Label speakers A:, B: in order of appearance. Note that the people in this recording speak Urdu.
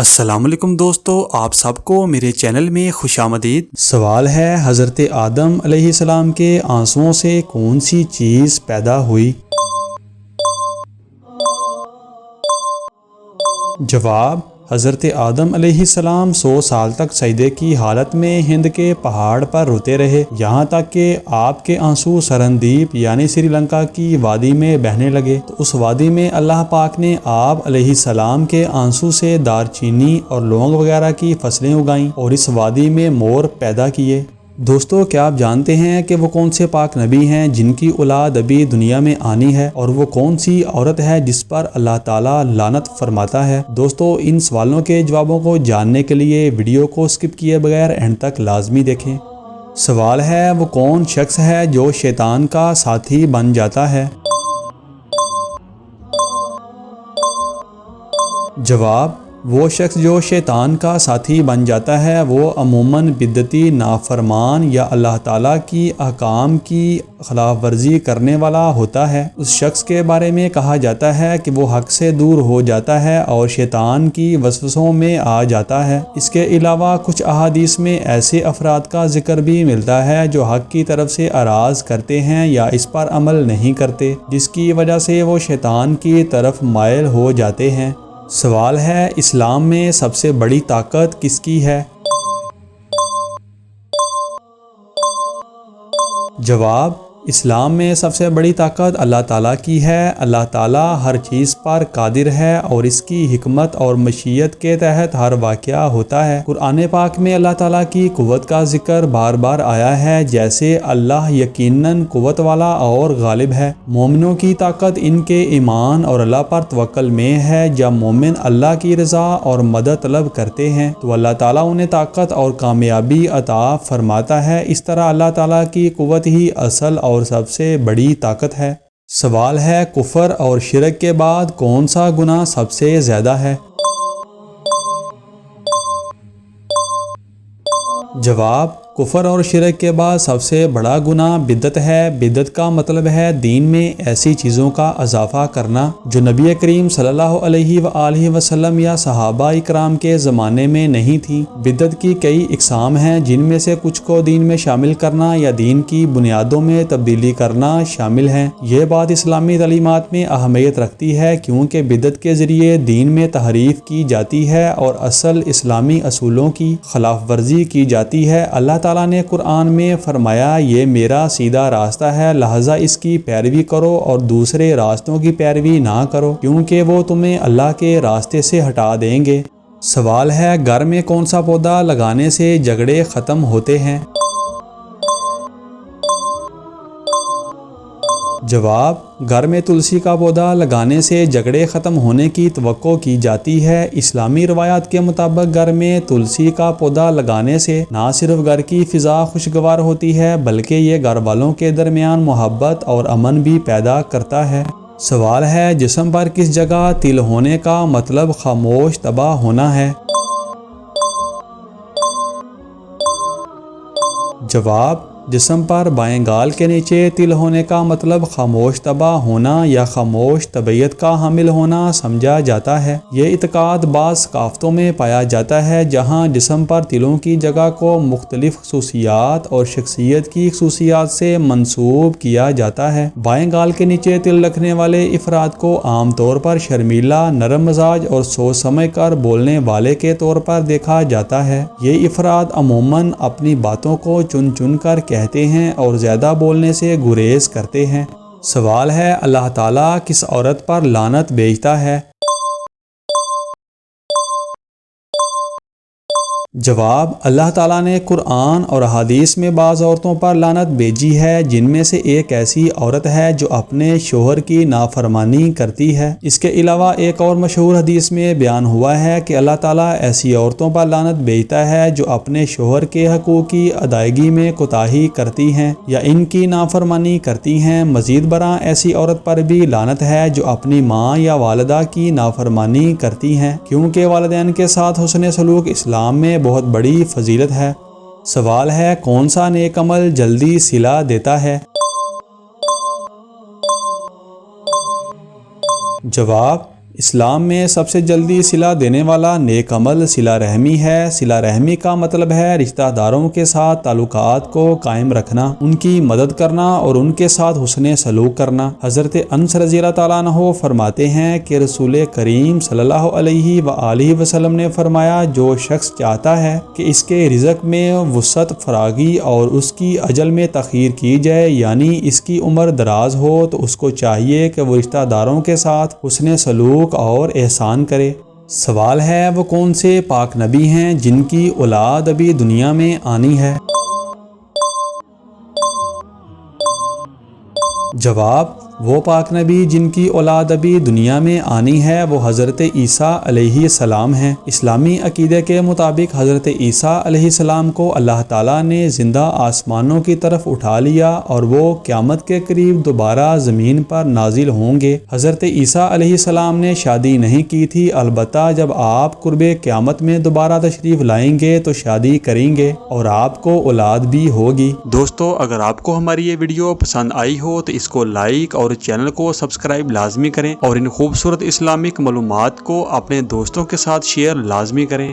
A: السلام علیکم دوستو، آپ سب کو میرے چینل میں خوش آمدید۔ سوال ہے، حضرت آدم علیہ السلام کے آنسوؤں سے کون سی چیز پیدا ہوئی؟ جواب: حضرت آدم علیہ السلام 100 سال تک سجدے کی حالت میں ہند کے پہاڑ پر روتے رہے، یہاں تک کہ آپ کے آنسو سرندیپ یعنی سری لنکا کی وادی میں بہنے لگے تو اس وادی میں اللہ پاک نے آپ علیہ السلام کے آنسو سے دار چینی اور لونگ وغیرہ کی فصلیں اگائیں اور اس وادی میں مور پیدا کیے۔ دوستو، کیا آپ جانتے ہیں کہ وہ کون سے پاک نبی ہیں جن کی اولاد ابھی دنیا میں آنی ہے، اور وہ کون سی عورت ہے جس پر اللہ تعالیٰ لعنت فرماتا ہے؟ دوستو، ان سوالوں کے جوابوں کو جاننے کے لیے ویڈیو کو سکپ کیے بغیر اینڈ تک لازمی دیکھیں۔ سوال ہے، وہ کون شخص ہے جو شیطان کا ساتھی بن جاتا ہے؟ جواب: وہ شخص جو شیطان کا ساتھی بن جاتا ہے وہ عموماً بدعتی، نافرمان یا اللہ تعالیٰ کی احکام کی خلاف ورزی کرنے والا ہوتا ہے۔ اس شخص کے بارے میں کہا جاتا ہے کہ وہ حق سے دور ہو جاتا ہے اور شیطان کی وسوسوں میں آ جاتا ہے۔ اس کے علاوہ کچھ احادیث میں ایسے افراد کا ذکر بھی ملتا ہے جو حق کی طرف سے اعراض کرتے ہیں یا اس پر عمل نہیں کرتے، جس کی وجہ سے وہ شیطان کی طرف مائل ہو جاتے ہیں۔ سوال ہے، اسلام میں سب سے بڑی طاقت کس کی ہے؟ جواب: اسلام میں سب سے بڑی طاقت اللہ تعالیٰ کی ہے۔ اللہ تعالیٰ ہر چیز پر قادر ہے اور اس کی حکمت اور مشیت کے تحت ہر واقعہ ہوتا ہے۔ قرآن پاک میں اللہ تعالیٰ کی قوت کا ذکر بار بار آیا ہے، جیسے اللہ یقیناً قوت والا اور غالب ہے۔ مومنوں کی طاقت ان کے ایمان اور اللہ پر توکل میں ہے۔ جب مومن اللہ کی رضا اور مدد طلب کرتے ہیں تو اللہ تعالیٰ انہیں طاقت اور کامیابی عطا فرماتا ہے۔ اس طرح اللہ تعالیٰ کی قوت ہی اصل اور سب سے بڑی طاقت ہے۔ سوال ہے، کفر اور شرک کے بعد کون سا گناہ سب سے زیادہ ہے؟ جواب: کفر اور شرک کے بعد سب سے بڑا گناہ بدعت ہے۔ بدعت کا مطلب ہے دین میں ایسی چیزوں کا اضافہ کرنا جو نبی کریم صلی اللہ علیہ وآلہ وسلم یا صحابہ اکرام کے زمانے میں نہیں تھی۔ بدعت کی کئی اقسام ہیں، جن میں سے کچھ کو دین میں شامل کرنا یا دین کی بنیادوں میں تبدیلی کرنا شامل ہیں۔ یہ بات اسلامی تعلیمات میں اہمیت رکھتی ہے کیونکہ بدعت کے ذریعے دین میں تحریف کی جاتی ہے اور اصل اسلامی اصولوں کی خلاف ورزی کی جاتی ہے۔ اللہ تعالیٰ نے قرآن میں فرمایا، یہ میرا سیدھا راستہ ہے، لہذا اس کی پیروی کرو اور دوسرے راستوں کی پیروی نہ کرو کیونکہ وہ تمہیں اللہ کے راستے سے ہٹا دیں گے۔ سوال ہے، گھر میں کون سا پودا لگانے سے جھگڑے ختم ہوتے ہیں؟ جواب: گھر میں تلسی کا پودا لگانے سے جھگڑے ختم ہونے کی توقع کی جاتی ہے۔ اسلامی روایات کے مطابق گھر میں تلسی کا پودا لگانے سے نہ صرف گھر کی فضا خوشگوار ہوتی ہے بلکہ یہ گھر والوں کے درمیان محبت اور امن بھی پیدا کرتا ہے۔ سوال ہے، جسم پر کس جگہ تل ہونے کا مطلب خاموش تباہ ہونا ہے؟ جواب: جسم پر بائیں گال کے نیچے تل ہونے کا مطلب خاموش تباہ ہونا یا خاموش طبیعت کا حامل ہونا سمجھا جاتا ہے۔ یہ اعتقاد بعض ثقافتوں میں پایا جاتا ہے جہاں جسم پر تلوں کی جگہ کو مختلف خصوصیات اور شخصیت کی خصوصیات سے منسوب کیا جاتا ہے۔ بائیں گال کے نیچے تل رکھنے والے افراد کو عام طور پر شرمیلا، نرم مزاج اور سوچ سمجھ کر بولنے والے کے طور پر دیکھا جاتا ہے۔ یہ افراد عموماً اپنی باتوں کو چن چن کر کہتے ہیں اور زیادہ بولنے سے گریز کرتے ہیں۔ سوال ہے، اللہ تعالیٰ کس عورت پر لعنت بھیجتا ہے؟ جواب: اللہ تعالیٰ نے قرآن اور احادیث میں بعض عورتوں پر لعنت بھیجی ہے، جن میں سے ایک ایسی عورت ہے جو اپنے شوہر کی نافرمانی کرتی ہے۔ اس کے علاوہ ایک اور مشہور حدیث میں بیان ہوا ہے کہ اللہ تعالیٰ ایسی عورتوں پر لعنت بھیجتا ہے جو اپنے شوہر کے حقوق کی ادائیگی میں کوتاہی کرتی ہیں یا ان کی نافرمانی کرتی ہیں۔ مزید برآں ایسی عورت پر بھی لعنت ہے جو اپنی ماں یا والدہ کی نافرمانی کرتی ہیں، کیونکہ والدین کے ساتھ حسن سلوک اسلام میں بہت بڑی فضیلت ہے۔ سوال ہے، کون سا نیک عمل جلدی صلہ دیتا ہے؟ جواب: اسلام میں سب سے جلدی صلہ دینے والا نیک عمل صلہ رحمی ہے۔ صلہ رحمی کا مطلب ہے رشتہ داروں کے ساتھ تعلقات کو قائم رکھنا، ان کی مدد کرنا اور ان کے ساتھ حسن سلوک کرنا۔ حضرت انس رضی اللہ تعالیٰ عنہ فرماتے ہیں کہ رسول کریم صلی اللہ علیہ وآلہ وسلم نے فرمایا، جو شخص چاہتا ہے کہ اس کے رزق میں وسعت فراگی اور اس کی اجل میں تاخیر کی جائے، یعنی اس کی عمر دراز ہو، تو اس کو چاہیے کہ وہ رشتہ داروں کے ساتھ حسن سلوک اور احسان کرے۔ سوال ہے، وہ کون سے پاک نبی ہیں جن کی اولاد ابھی دنیا میں آنی ہے؟ جواب، وہ پاک نبی جن کی اولاد ابھی دنیا میں آنی ہے وہ حضرت عیسیٰ علیہ السلام ہیں۔ اسلامی عقیدے کے مطابق حضرت عیسیٰ علیہ السلام کو اللہ تعالیٰ نے زندہ آسمانوں کی طرف اٹھا لیا اور وہ قیامت کے قریب دوبارہ زمین پر نازل ہوں گے۔ حضرت عیسیٰ علیہ السلام نے شادی نہیں کی تھی، البتہ جب آپ قرب قیامت میں دوبارہ تشریف لائیں گے تو شادی کریں گے اور آپ کو اولاد بھی ہوگی۔ دوستو، اگر آپ کو ہماری یہ ویڈیو پسند آئی ہو تو اس کو لائک اور چینل کو سبسکرائب لازمی کریں اور ان خوبصورت اسلامک معلومات کو اپنے دوستوں کے ساتھ شیئر لازمی کریں۔